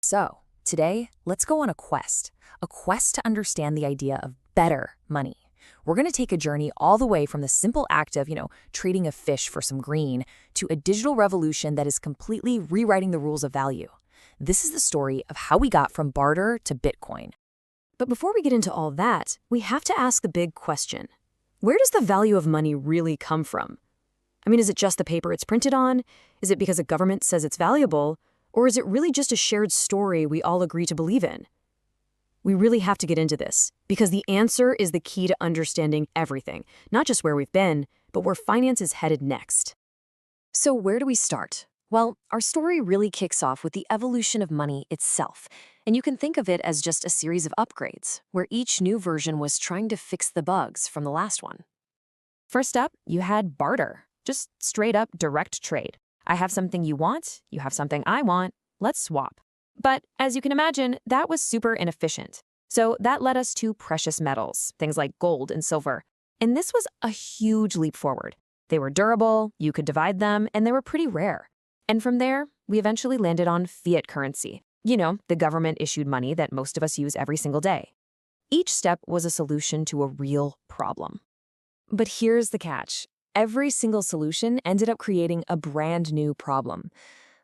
So, today, let's go on a quest to understand the idea of better money. We're going to take a journey all the way from the simple act of, trading a fish for some green to a digital revolution that is completely rewriting the rules of value. This is the story of how we got from barter to Bitcoin. But before we get into all that, we have to ask the big question. Where does the value of money really come from? Is it just the paper it's printed on? Is it because a government says it's valuable? Or is it really just a shared story we all agree to believe in? We really have to get into this, because the answer is the key to understanding everything, not just where we've been, but where finance is headed next. So where do we start? Well, our story really kicks off with the evolution of money itself, and you can think of it as just a series of upgrades, where each new version was trying to fix the bugs from the last one. First up, you had barter, just straight up direct trade. I have something you want, you have something I want, let's swap. But as you can imagine, that was super inefficient. So that led us to precious metals, things like gold and silver. And this was a huge leap forward. They were durable, you could divide them, and they were pretty rare. And from there, we eventually landed on fiat currency. The government-issued money that most of us use every single day. Each step was a solution to a real problem. But here's the catch. Every single solution ended up creating a brand new problem.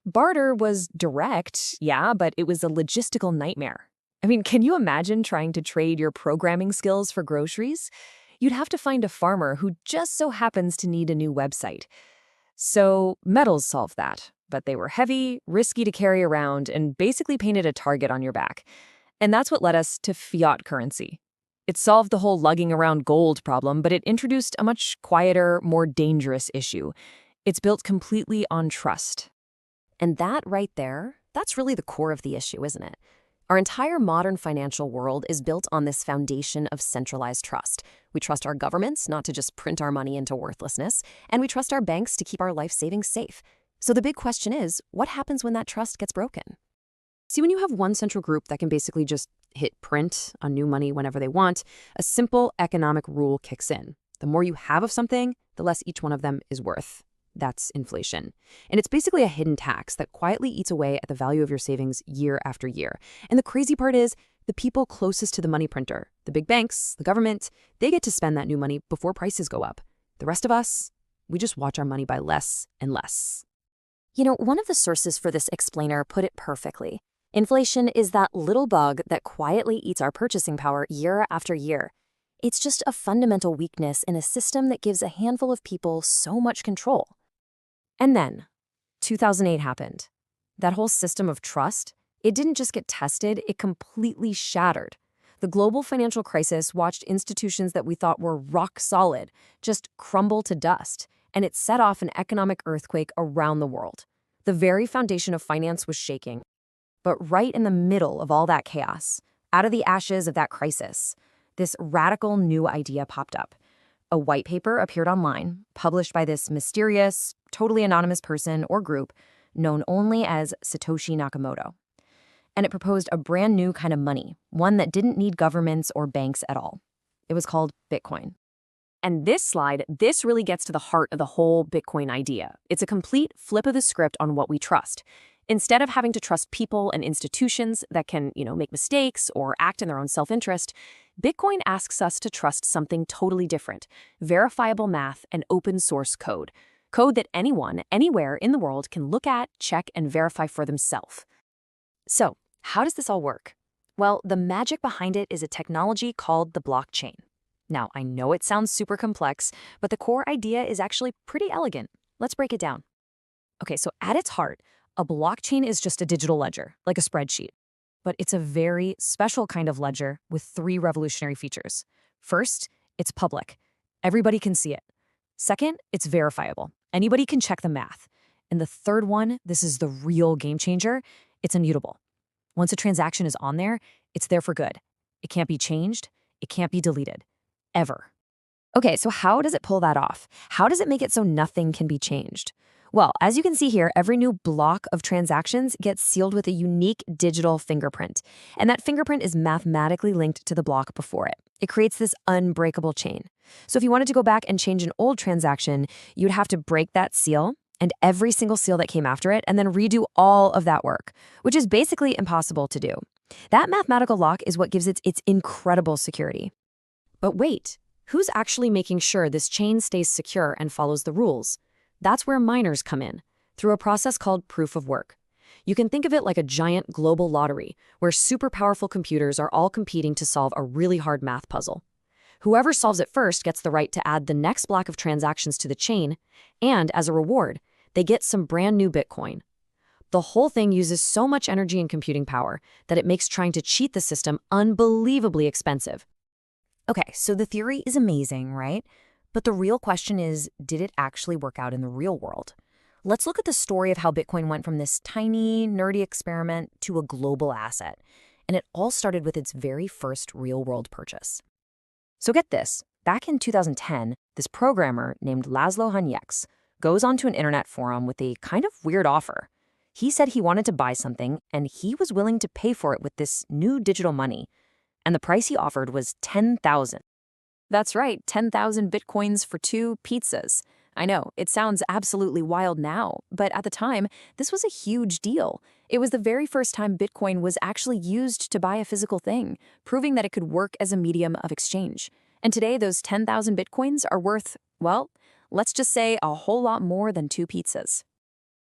Barter was direct, yeah, but it was a logistical nightmare. Can you imagine trying to trade your programming skills for groceries? You'd have to find a farmer who just so happens to need a new website. So metals solved that, but they were heavy, risky to carry around, and basically painted a target on your back. And that's what led us to fiat currency. It solved the whole lugging around gold problem, but it introduced a much quieter, more dangerous issue. It's built completely on trust. And that right there, that's really the core of the issue, isn't it? Our entire modern financial world is built on this foundation of centralized trust. We trust our governments not to just print our money into worthlessness, and we trust our banks to keep our life savings safe. So the big question is, what happens when that trust gets broken? See, when you have one central group that can basically just hit print on new money whenever they want, a simple economic rule kicks in. The more you have of something, the less each one of them is worth. That's inflation. And it's basically a hidden tax that quietly eats away at the value of your savings year after year. And the crazy part is, the people closest to the money printer, the big banks, the government, they get to spend that new money before prices go up. The rest of us, we just watch our money buy less and less. One of the sources for this explainer put it perfectly. Inflation is that little bug that quietly eats our purchasing power year after year. It's just a fundamental weakness in a system that gives a handful of people so much control. And then, 2008 happened. That whole system of trust, it didn't just get tested, it completely shattered. The global financial crisis watched institutions that we thought were rock solid just crumble to dust, and it set off an economic earthquake around the world. The very foundation of finance was shaking. But right in the middle of all that chaos, out of the ashes of that crisis, this radical new idea popped up. A white paper appeared online, published by this mysterious, totally anonymous person or group known only as Satoshi Nakamoto. And it proposed a brand new kind of money, one that didn't need governments or banks at all. It was called Bitcoin. And this really gets to the heart of the whole Bitcoin idea. It's a complete flip of the script on what we trust. Instead of having to trust people and institutions that can, make mistakes or act in their own self-interest, Bitcoin asks us to trust something totally different: verifiable math and open source code. Code that anyone, anywhere in the world can look at, check, and verify for themselves. So, how does this all work? Well, the magic behind it is a technology called the blockchain. Now, I know it sounds super complex, but the core idea is actually pretty elegant. Let's break it down. Okay, so at its heart, a blockchain is just a digital ledger, like a spreadsheet. But it's a very special kind of ledger with 3 revolutionary features. First, it's public. Everybody can see it. Second, it's verifiable. Anybody can check the math. And the third one, this is the real game changer, it's immutable. Once a transaction is on there, it's there for good. It can't be changed. It can't be deleted. Ever. Okay, so how does it pull that off? How does it make it so nothing can be changed? Well, as you can see here, every new block of transactions gets sealed with a unique digital fingerprint. And that fingerprint is mathematically linked to the block before it. It creates this unbreakable chain. So if you wanted to go back and change an old transaction, you'd have to break that seal, and every single seal that came after it, and then redo all of that work, which is basically impossible to do. That mathematical lock is what gives it its incredible security. But wait, who's actually making sure this chain stays secure and follows the rules? That's where miners come in, through a process called proof of work. You can think of it like a giant global lottery, where super powerful computers are all competing to solve a really hard math puzzle. Whoever solves it first gets the right to add the next block of transactions to the chain, and as a reward, they get some brand new Bitcoin. The whole thing uses so much energy and computing power that it makes trying to cheat the system unbelievably expensive. Okay, so the theory is amazing, right? But the real question is, did it actually work out in the real world? Let's look at the story of how Bitcoin went from this tiny, nerdy experiment to a global asset. And it all started with its very first real-world purchase. So get this, back in 2010, this programmer named Laszlo Hanyecz goes onto an internet forum with a kind of weird offer. He said he wanted to buy something, and he was willing to pay for it with this new digital money. And the price he offered was 10,000. That's right, 10,000 Bitcoins for 2 pizzas. I know, it sounds absolutely wild now, but at the time, this was a huge deal. It was the very first time Bitcoin was actually used to buy a physical thing, proving that it could work as a medium of exchange. And today, those 10,000 Bitcoins are worth, well, let's just say a whole lot more than 2 pizzas.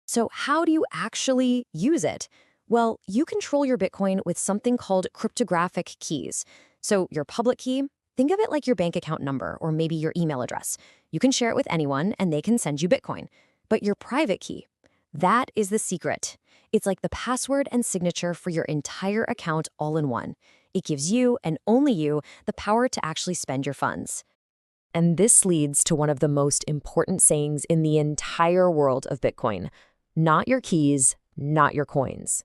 So how do you actually use it? Well, you control your Bitcoin with something called cryptographic keys. So your public key, think of it like your bank account number or maybe your email address. You can share it with anyone and they can send you Bitcoin. But your private key, that is the secret. It's like the password and signature for your entire account all in one. It gives you, and only you, the power to actually spend your funds. And this leads to one of the most important sayings in the entire world of Bitcoin. Not your keys, not your coins.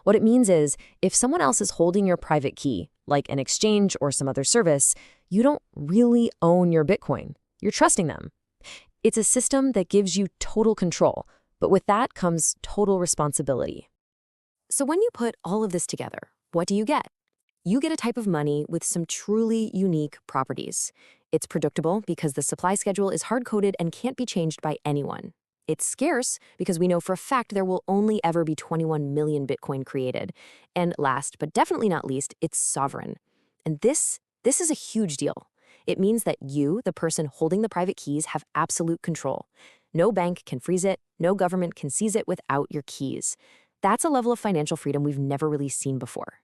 What it means is, if someone else is holding your private key, like an exchange or some other service, you don't really own your Bitcoin. You're trusting them. It's a system that gives you total control, but with that comes total responsibility. So when you put all of this together, what do you get? You get a type of money with some truly unique properties. It's predictable because the supply schedule is hard-coded and can't be changed by anyone. It's scarce because we know for a fact there will only ever be 21 million Bitcoin created. And last, but definitely not least, it's sovereign. And this is a huge deal. It means that you, the person holding the private keys, have absolute control. No bank can freeze it, no government can seize it without your keys. That's a level of financial freedom we've never really seen before.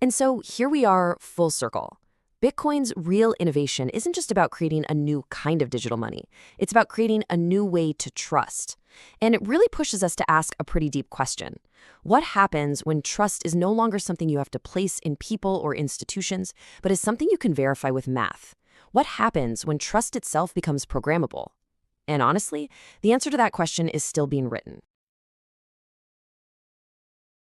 And so here we are, full circle. Bitcoin's real innovation isn't just about creating a new kind of digital money. It's about creating a new way to trust. And it really pushes us to ask a pretty deep question. What happens when trust is no longer something you have to place in people or institutions, but is something you can verify with math? What happens when trust itself becomes programmable? And honestly, the answer to that question is still being written.